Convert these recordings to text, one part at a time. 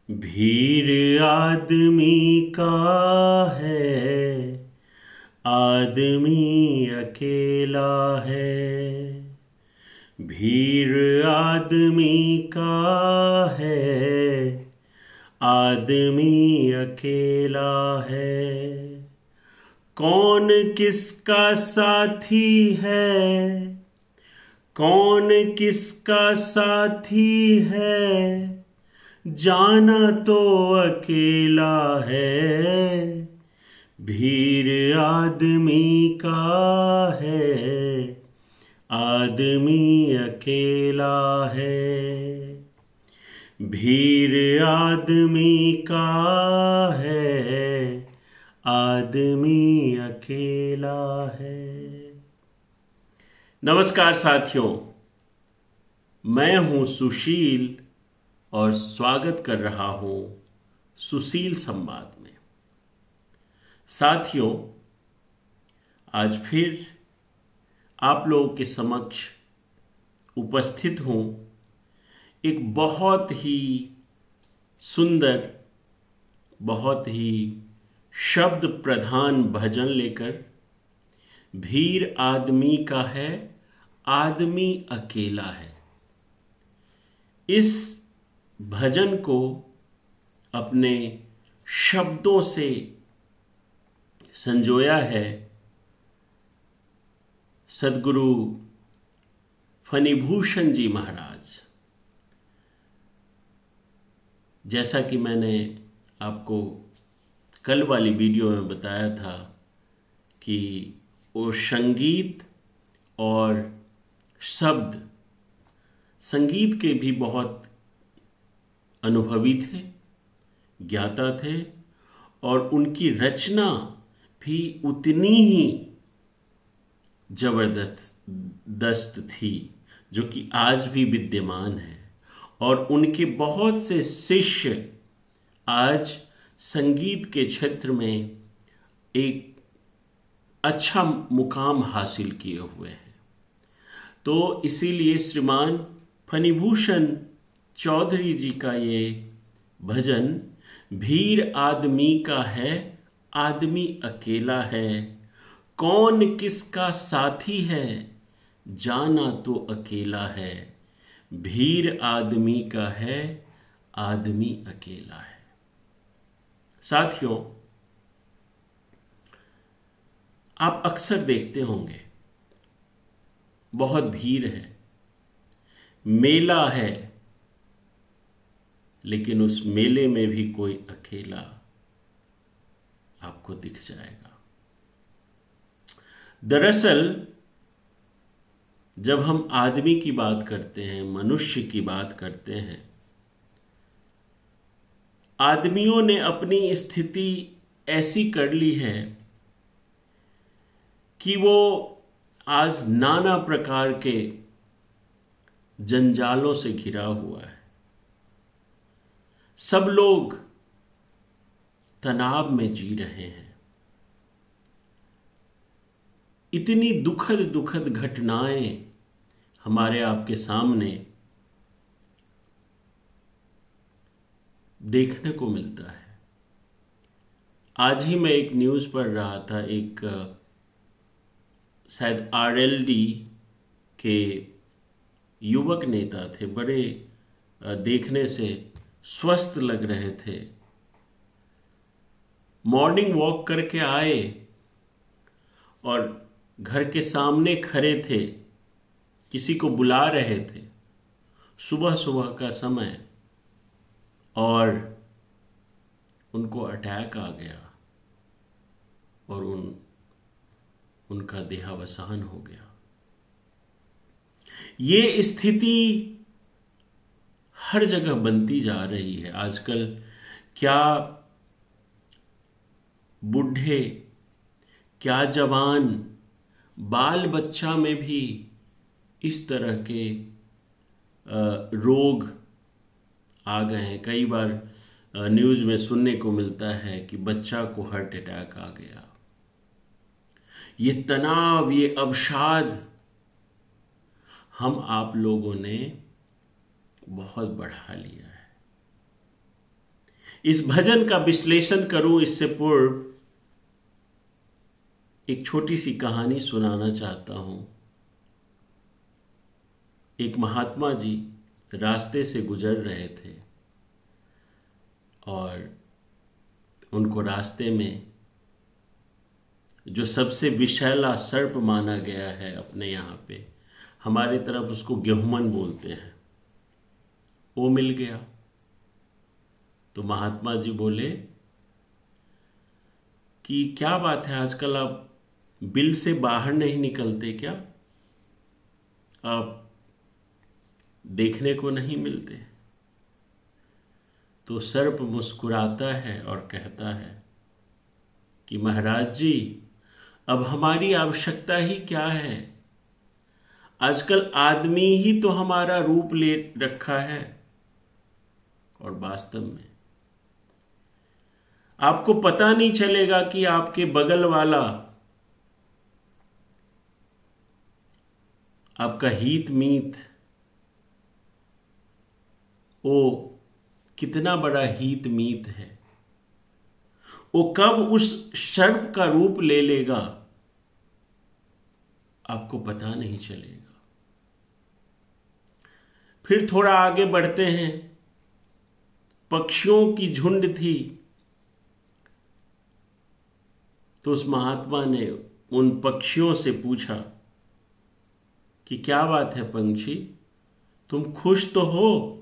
भीड़ आदमी का है, आदमी अकेला है। भीड़ आदमी का है, आदमी अकेला है। कौन किसका साथी है, कौन किसका साथी है, जाना तो अकेला है। भीड़ आदमी का है, आदमी अकेला है। भीड़ आदमी का है, आदमी अकेला है। नमस्कार साथियों, मैं हूं सुशील और स्वागत कर रहा हूं सुशील संवाद में। साथियों, आज फिर आप लोगों के समक्ष उपस्थित हूं एक बहुत ही सुंदर, बहुत ही शब्द प्रधान भजन लेकर। भीड़ आदमी का है, आदमी अकेला है। इस भजन को अपने शब्दों से संजोया है सद्गुरु फणिभूषण जी महाराज। जैसा कि मैंने आपको कल वाली वीडियो में बताया था कि वो संगीत और शब्द, संगीत के भी बहुत अनुभवी थे, ज्ञाता थे, और उनकी रचना भी उतनी ही जबरदस्त थी जो कि आज भी विद्यमान है। और उनके बहुत से शिष्य आज संगीत के क्षेत्र में एक अच्छा मुकाम हासिल किए हुए हैं। तो इसीलिए श्रीमान फणिभूषण चौधरी जी का ये भजन, भीड़ आदमी का है, आदमी अकेला है, कौन किसका साथी है, जाना तो अकेला है। भीड़ आदमी का है, आदमी अकेला है। साथियों, आप अक्सर देखते होंगे बहुत भीड़ है, मेला है, लेकिन उस मेले में भी कोई अकेला आपको दिख जाएगा। दरअसल जब हम आदमी की बात करते हैं, मनुष्य की बात करते हैं, आदमियों ने अपनी स्थिति ऐसी कर ली है कि वो आज नाना प्रकार के जंजालों से घिरा हुआ है। सब लोग तनाव में जी रहे हैं। इतनी दुखद दुखद घटनाएं हमारे आपके सामने देखने को मिलता है। आज ही मैं एक न्यूज़ पढ़ रहा था, एक शायद आरएलडी के युवक नेता थे, बड़े देखने से स्वस्थ लग रहे थे। मॉर्निंग वॉक करके आए और घर के सामने खड़े थे, किसी को बुला रहे थे, सुबह सुबह का समय, और उनको अटैक आ गया और उनका देहावसान हो गया। ये स्थिति हर जगह बनती जा रही है आजकल। क्या बूढ़े, क्या जवान, बाल बच्चा में भी इस तरह के रोग आ गए हैं। कई बार न्यूज़ में सुनने को मिलता है कि बच्चा को हार्ट अटैक आ गया। ये तनाव, ये अवसाद हम आप लोगों ने बहुत बढ़ा लिया है। इस भजन का विश्लेषण करूं इससे पूर्व एक छोटी सी कहानी सुनाना चाहता हूं। एक महात्मा जी रास्ते से गुजर रहे थे और उनको रास्ते में जो सबसे विषैला सर्प माना गया है अपने यहाँ पे, हमारी तरफ उसको गेहूमन बोलते हैं, वो मिल गया। तो महात्मा जी बोले कि क्या बात है, आजकल आप बिल से बाहर नहीं निकलते क्या? आप देखने को नहीं मिलते? तो सर्प मुस्कुराता है और कहता है कि महाराज जी, अब हमारी आवश्यकता ही क्या है? आजकल आदमी ही तो हमारा रूप ले रखा है। और वास्तव में आपको पता नहीं चलेगा कि आपके बगल वाला आपका हित मीत वो कितना बड़ा हित मीत है। वो कब उस सर्प का रूप ले लेगा आपको पता नहीं चलेगा। फिर थोड़ा आगे बढ़ते हैं। पक्षियों की झुंड थी, तो उस महात्मा ने उन पक्षियों से पूछा कि क्या बात है पंछी, तुम खुश तो हो?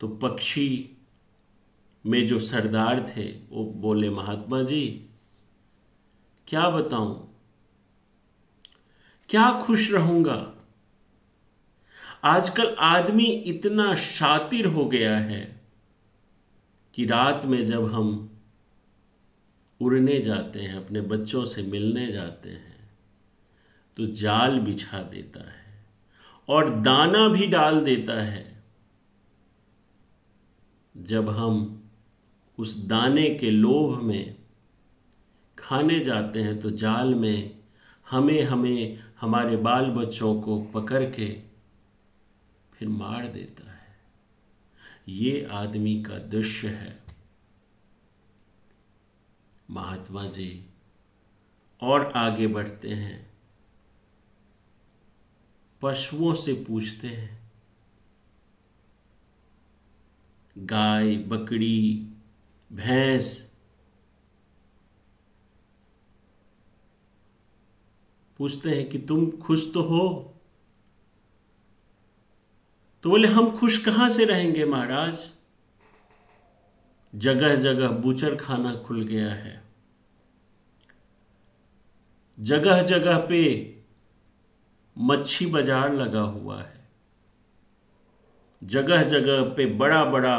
तो पक्षी में जो सरदार थे वो बोले, महात्मा जी क्या बताऊं, क्या खुश रहूंगा। आजकल आदमी इतना शातिर हो गया है कि रात में जब हम उड़ने जाते हैं, अपने बच्चों से मिलने जाते हैं, तो जाल बिछा देता है और दाना भी डाल देता है। जब हम उस दाने के लोभ में खाने जाते हैं तो जाल में हमें हमारे बाल बच्चों को पकड़ के फिर मार देता है। ये आदमी का दृश्य है। महात्मा जी और आगे बढ़ते हैं, पशुओं से पूछते हैं, गाय, बकरी, भैंस, पूछते हैं कि तुम खुश तो हो? तो बोले, हम खुश कहां से रहेंगे महाराज, जगह जगह बूचर खाना खुल गया है, जगह जगह पे मच्छी बाजार लगा हुआ है, जगह जगह पे बड़ा बड़ा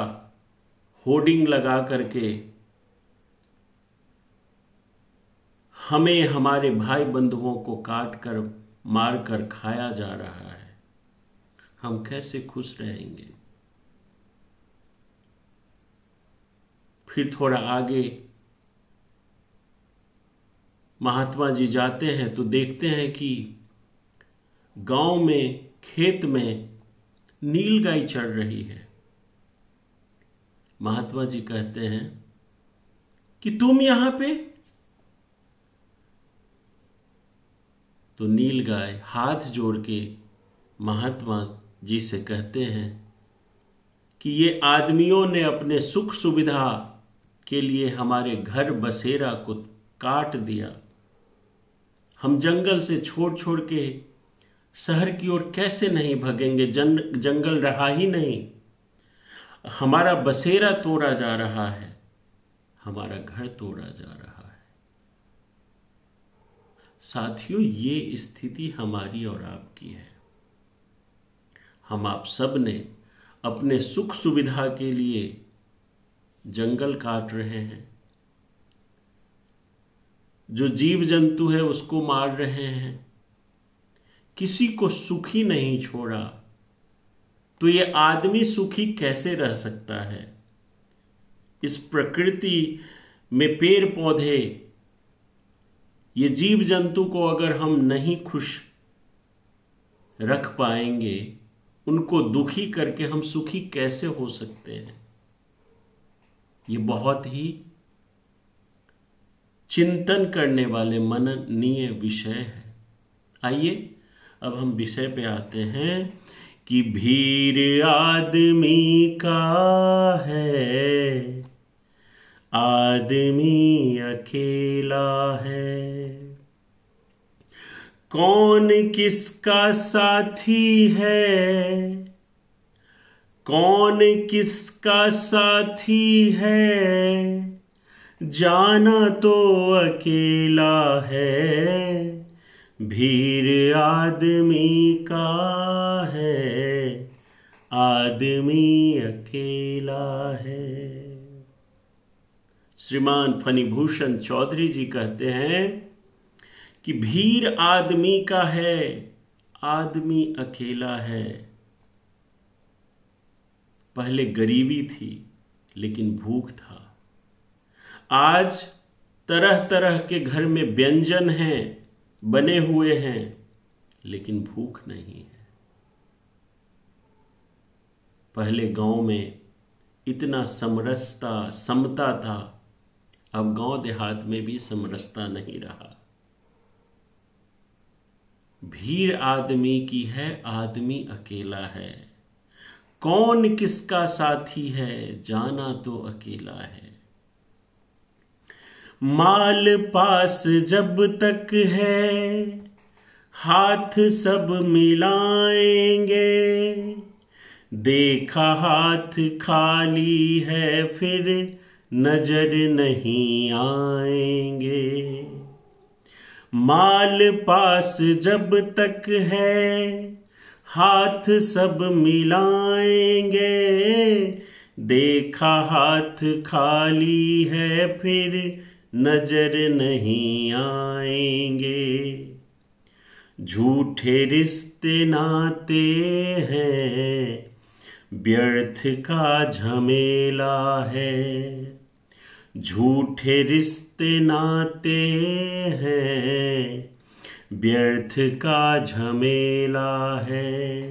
होर्डिंग लगा करके हमें हमारे भाई बंधुओं को काट कर मार कर खाया जा रहा है। हम कैसे खुश रहेंगे? फिर थोड़ा आगे महात्मा जी जाते हैं तो देखते हैं कि गांव में खेत में नीलगाय चढ़ रही है। महात्मा जी कहते हैं कि तुम यहां पे? तो नीलगाय हाथ जोड़ के महात्मा जी से कहते हैं कि ये आदमियों ने अपने सुख सुविधा के लिए हमारे घर बसेरा को काट दिया। हम जंगल से छोड़ छोड़ के शहर की ओर कैसे नहीं भागेंगे? जंगल रहा ही नहीं, हमारा बसेरा तोड़ा जा रहा है, हमारा घर तोड़ा जा रहा है। साथियों, ये स्थिति हमारी और आपकी है। हम आप सब ने अपने सुख सुविधा के लिए जंगल काट रहे हैं, जो जीव जंतु है उसको मार रहे हैं, किसी को सुखी नहीं छोड़ा। तो ये आदमी सुखी कैसे रह सकता है? इस प्रकृति में पेड़ पौधे, ये जीव जंतु को अगर हम नहीं खुश रख पाएंगे, उनको दुखी करके हम सुखी कैसे हो सकते हैं? ये बहुत ही चिंतन करने वाले मननीय विषय है। आइए अब हम विषय पे आते हैं कि भीड़ आदमी का है, आदमी अकेला है। कौन किसका साथी है, कौन किसका साथी है, जाना तो अकेला है। भीड़ आदमी का है, आदमी अकेला है। श्रीमान फणिभूषण चौधरी जी कहते हैं कि भीड़ आदमी का है, आदमी अकेला है। पहले गरीबी थी लेकिन भूख था। आज तरह तरह के घर में व्यंजन हैं, बने हुए हैं, लेकिन भूख नहीं है। पहले गांव में इतना समरसता समता था, अब गांव देहात में भी समरसता नहीं रहा। भीड़ आदमी की है, आदमी अकेला है। कौन किसका साथी है, जाना तो अकेला है। माल पास जब तक है, हाथ सब मिलाएंगे। देखा हाथ खाली है, फिर नजर नहीं आएंगे। माल पास जब तक है, हाथ सब मिलाएंगे। देखा हाथ खाली है, फिर नजर नहीं आएंगे। झूठे रिश्ते नाते हैं, व्यर्थ का झमेला है। झूठे रिश्ते नाते हैं, व्यर्थ का झमेला है।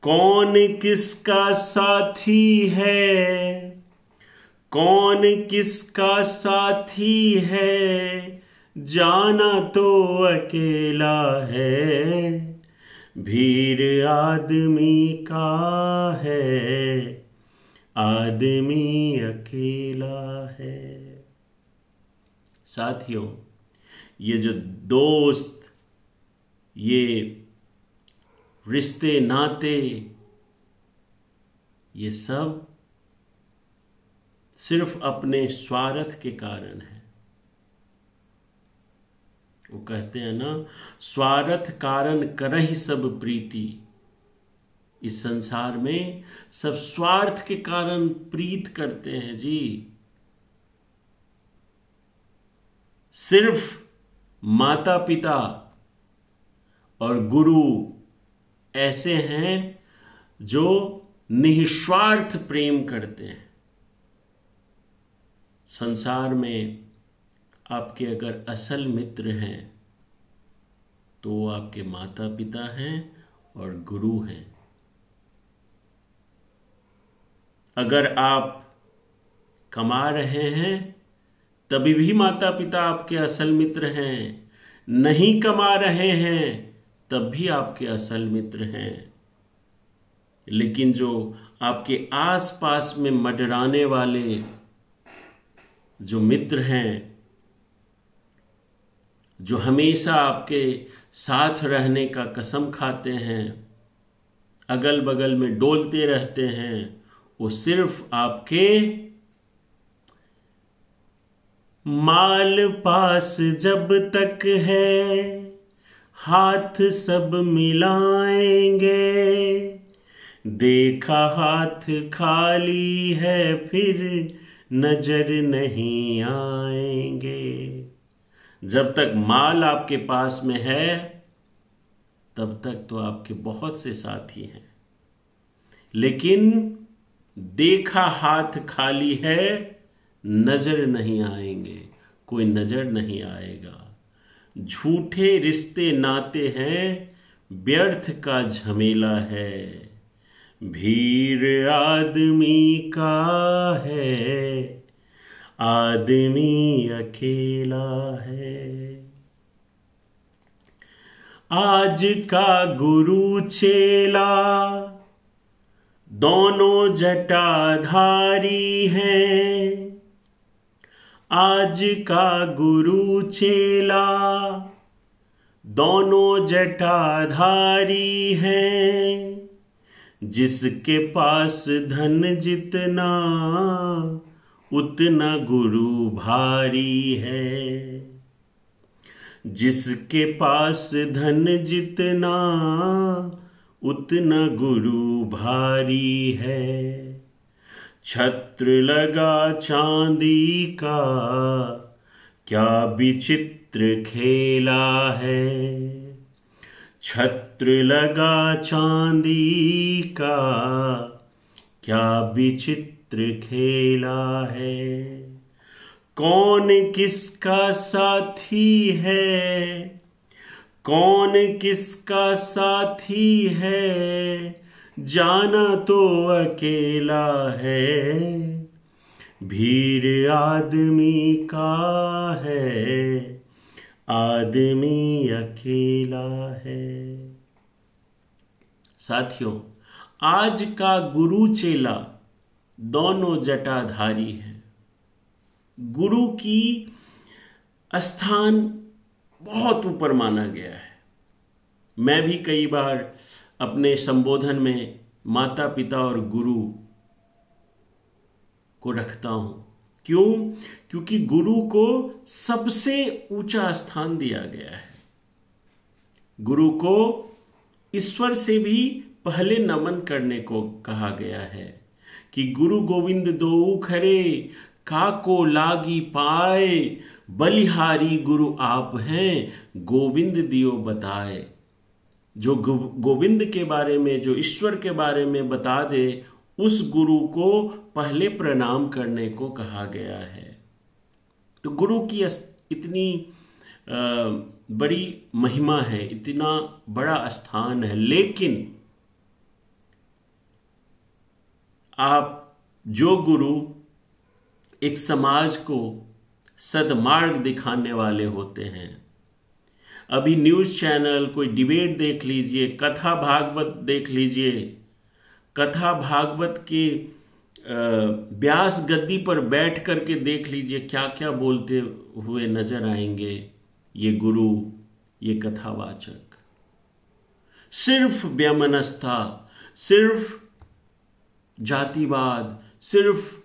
कौन किसका साथी है, कौन किसका साथी है, जाना तो अकेला है। भीड़ आदमी का है, आदमी अकेला है। साथियों, ये जो दोस्त, ये रिश्ते नाते, ये सब सिर्फ अपने स्वार्थ के कारण है। वो कहते हैं ना, स्वार्थ कारण करहि सब प्रीति। इस संसार में सब स्वार्थ के कारण प्रीत करते हैं जी। सिर्फ माता पिता और गुरु ऐसे हैं जो निस्वार्थ प्रेम करते हैं। संसार में आपके अगर असल मित्र हैं तो वो आपके माता पिता हैं और गुरु हैं। अगर आप कमा रहे हैं तभी भी माता पिता आपके असल मित्र हैं, नहीं कमा रहे हैं तब भी आपके असल मित्र हैं। लेकिन जो आपके आसपास में मंडराने वाले जो मित्र हैं, जो हमेशा आपके साथ रहने का कसम खाते हैं, अगल बगल में डोलते रहते हैं, वो सिर्फ आपके माल पास जब तक है, हाथ सब मिलाएंगे। देखा हाथ खाली है, फिर नजर नहीं आएंगे। जब तक माल आपके पास में है तब तक तो आपके बहुत से साथी हैं, लेकिन देखा हाथ खाली है, नजर नहीं आएंगे, कोई नजर नहीं आएगा। झूठे रिश्ते नाते हैं, व्यर्थ का झमेला है। भीड़ आदमी का है, आदमी अकेला है। आज का गुरु चेला दोनों जटाधारी हैं। आज का गुरु चेला दोनों जटाधारी हैं। जिसके पास धन जितना उतना गुरु भारी है। जिसके पास धन जितना उतना गुरु भारी है। छत्र लगा चांदी का क्या विचित्र खेला है। छत्र लगा चांदी का क्या विचित्र खेला है। कौन किसका साथी है, कौन किसका साथी है, जाना तो अकेला है। भीड़ आदमी का है, आदमी अकेला है। साथियों, आज का गुरु चेला दोनों जटाधारी हैं। गुरु की स्थान बहुत ऊपर माना गया है। मैं भी कई बार अपने संबोधन में माता पिता और गुरु को रखता हूं। क्यों? क्योंकि गुरु को सबसे ऊंचा स्थान दिया गया है। गुरु को ईश्वर से भी पहले नमन करने को कहा गया है कि गुरु गोविंद दोऊ खरे, काको लागी पाए, बलिहारी गुरु आप हैं, गोविंद दियो बताए। जो गोविंद के बारे में, जो ईश्वर के बारे में बता दे, उस गुरु को पहले प्रणाम करने को कहा गया है। तो गुरु की इतनी बड़ी महिमा है, इतना बड़ा स्थान है। लेकिन आप जो गुरु एक समाज को सदमार्ग दिखाने वाले होते हैं, अभी न्यूज़ चैनल, कोई डिबेट देख लीजिए, कथा भागवत देख लीजिए, कथा भागवत के व्यास गद्दी पर बैठ करके देख लीजिए, क्या क्या बोलते हुए नजर आएंगे ये गुरु, ये कथावाचक। सिर्फ वैमनस्यता, सिर्फ जातिवाद, सिर्फ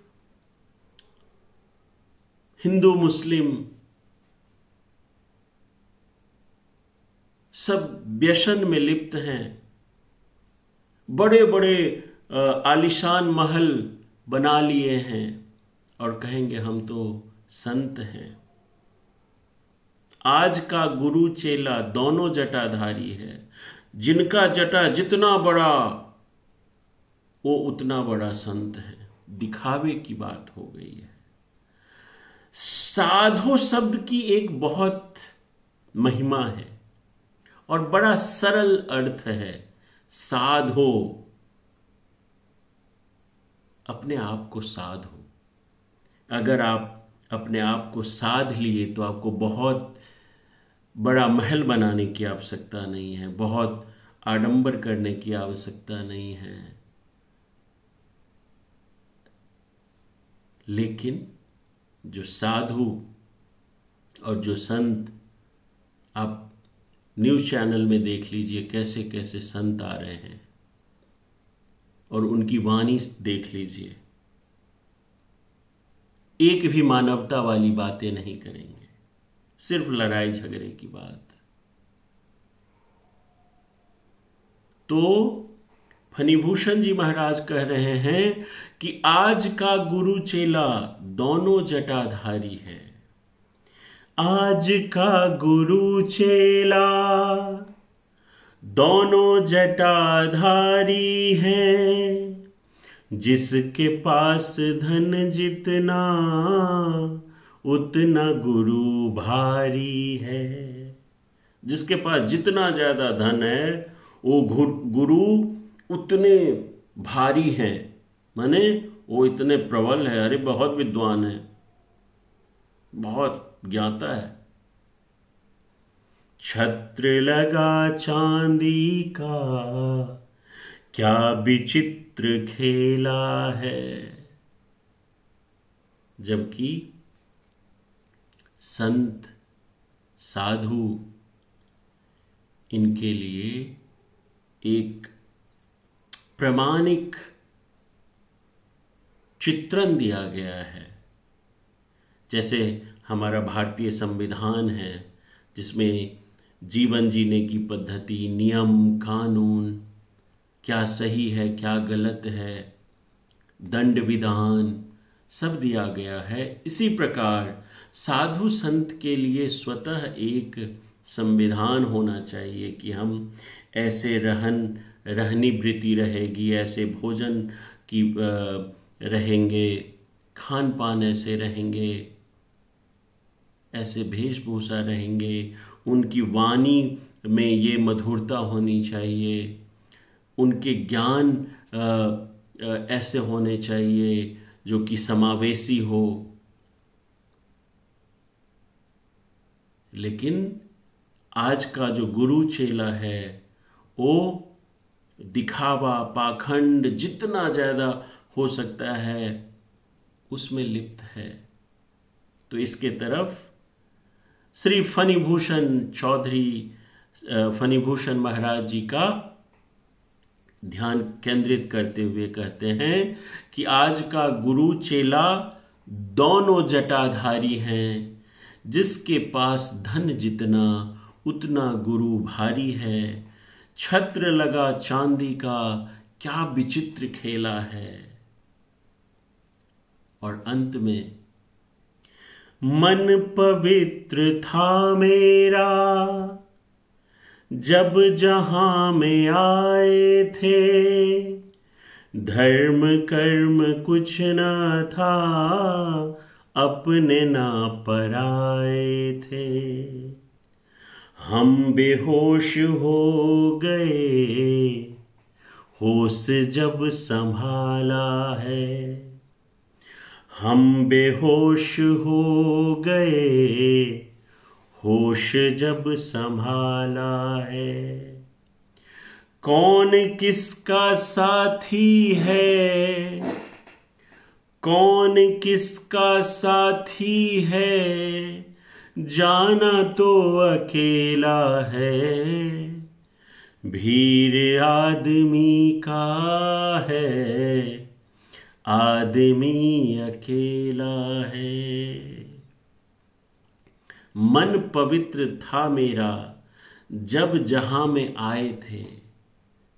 हिंदू मुस्लिम, सब व्यसन में लिप्त हैं। बड़े बड़े आलीशान महल बना लिए हैं और कहेंगे हम तो संत हैं। आज का गुरु चेला दोनों जटाधारी है। जिनका जटा जितना बड़ा, वो उतना बड़ा संत है। दिखावे की बात हो गई है। साधो शब्द की एक बहुत महिमा है और बड़ा सरल अर्थ है। साधो, अपने आप को साधो। अगर आप अपने आप को साध लिए तो आपको बहुत बड़ा महल बनाने की आवश्यकता नहीं है, बहुत आडंबर करने की आवश्यकता नहीं है। लेकिन जो साधु और जो संत, आप न्यूज़ चैनल में देख लीजिए कैसे कैसे संत आ रहे हैं और उनकी वाणी देख लीजिए, एक भी मानवता वाली बातें नहीं करेंगे, सिर्फ लड़ाई झगड़े की बात। तो फणिभूषण जी महाराज कह रहे हैं कि आज का गुरु चेला दोनों जटाधारी है। आज का गुरु चेला दोनों जटाधारी हैं। जिसके पास धन जितना उतना गुरु भारी है। जिसके पास जितना ज्यादा धन है वो गुरु उतने भारी हैं, माने वो इतने प्रबल है, अरे बहुत विद्वान है, बहुत ज्ञाता है। छत्र लगा चांदी का क्या विचित्र खेला है। जबकि संत साधु इनके लिए एक प्रामाणिक चित्रण दिया गया है। जैसे हमारा भारतीय संविधान है जिसमें जीवन जीने की पद्धति, नियम कानून, क्या सही है क्या गलत है, दंड विधान सब दिया गया है। इसी प्रकार साधु संत के लिए स्वतः एक संविधान होना चाहिए कि हम ऐसे रहनी वृत्ति रहेगी, ऐसे भोजन की रहेंगे, खान पान ऐसे रहेंगे, ऐसे वेशभूषा रहेंगे, उनकी वाणी में ये मधुरता होनी चाहिए, उनके ज्ञान ऐसे होने चाहिए जो कि समावेशी हो। लेकिन आज का जो गुरु चेला है वो दिखावा, पाखंड जितना ज़्यादा हो सकता है उसमें लिप्त है। तो इसके तरफ श्री फणिभूषण चौधरी, फणिभूषण महाराज जी का ध्यान केंद्रित करते हुए कहते हैं कि आज का गुरु चेला दोनों जटाधारी हैं, जिसके पास धन जितना उतना गुरु भारी है। छत्र लगा चांदी का क्या विचित्र खेला है। और अंत में, मन पवित्र था मेरा जब जहां में आए थे, धर्म कर्म कुछ न था अपने ना पराए थे। हम बेहोश हो गए होश जब संभाला है, हम बेहोश हो गए होश जब संभाला है। कौन किसका साथी है, कौन किसका साथी है, जाना तो अकेला है। भीड़ आदमी का है, आदमी अकेला है। मन पवित्र था मेरा जब जहां में आए थे,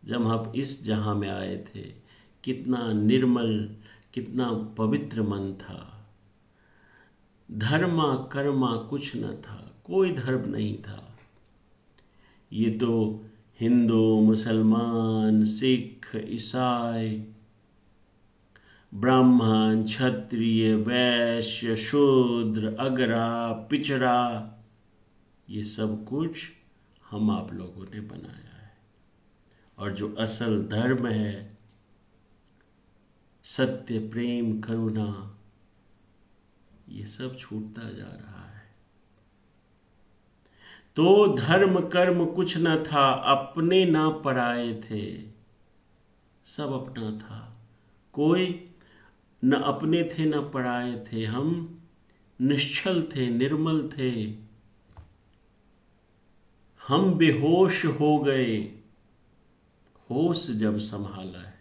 जब हम इस जहां में आए थे, कितना निर्मल, कितना पवित्र मन था। धर्मा कर्मा कुछ न था, कोई धर्म नहीं था। ये तो हिंदू, मुसलमान, सिख, ईसाई, ब्राह्मण, क्षत्रिय, वैश्य, शूद्र, अग्रा, पिछड़ा, ये सब कुछ हम आप लोगों ने बनाया है। और जो असल धर्म है, सत्य, प्रेम, करुणा, ये सब छूटता जा रहा है। तो धर्म कर्म कुछ न था, अपने ना पराए थे, सब अपना था। कोई न अपने थे न पराए थे, हम निश्चल थे, निर्मल थे। हम बेहोश हो गए होश जब संभाला है।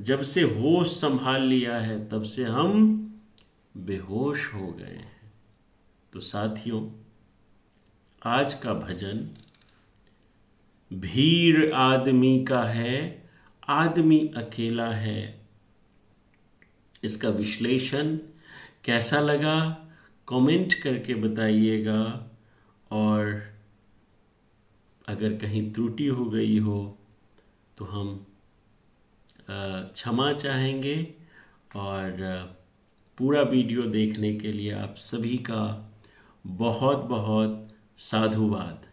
जब से होश संभाल लिया है तब से हम बेहोश हो गए हैं। तो साथियों, आज का भजन भीड़ आदमी का है, आदमी अकेला है, इसका विश्लेषण कैसा लगा कमेंट करके बताइएगा। और अगर कहीं त्रुटि हो गई हो तो हम क्षमा चाहेंगे। और पूरा वीडियो देखने के लिए आप सभी का बहुत बहुत साधुवाद।